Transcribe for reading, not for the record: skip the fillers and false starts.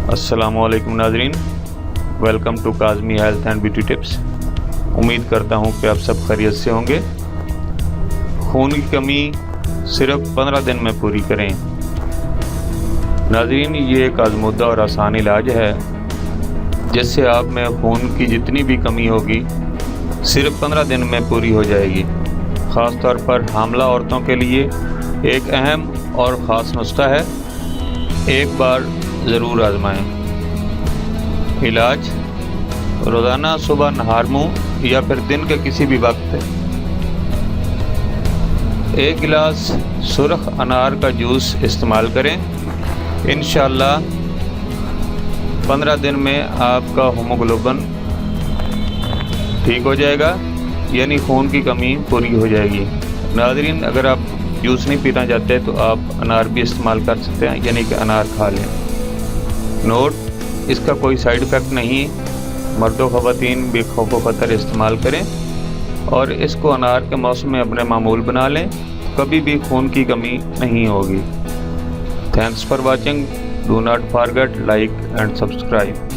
السلام علیکم ناظرین، welcome to Kazmi health and beauty tips. امید کرتا ہوں کہ آپ سب خیریت سے ہوں گے۔ خون کی کمی صرف 15 دن میں پوری کریں۔ ناظرین، یہ ایک آزمودہ اور آسان علاج ہے جس سے آپ میں خون کی جتنی بھی کمی ہوگی صرف 15 دن میں پوری ہو جائے گی۔ خاص طور پر حاملہ عورتوں کے لیے ایک اہم اور خاص نسخہ ہے، ایک بار ضرور آزمائیں۔ علاج: روزانہ صبح نہار منہ یا پھر دن کے کسی بھی وقت 1 گلاس سرخ انار کا جوس استعمال کریں۔ انشاءاللہ 15 دن میں آپ کا ہیموگلوبن ٹھیک ہو جائے گا، یعنی خون کی کمی پوری ہو جائے گی۔ ناظرین، اگر آپ جوس نہیں پینا چاہتے تو آپ انار بھی استعمال کر سکتے ہیں، یعنی کہ انار کھا لیں۔ نوٹ: اس کا کوئی سائیڈ ایفیکٹ نہیں، مرد و خواتین بے خوف و خطر استعمال کریں اور اس کو انار کے موسم میں اپنے معمول بنا لیں، کبھی بھی خون کی کمی نہیں ہوگی۔ Thanks for watching, do not forget like and subscribe.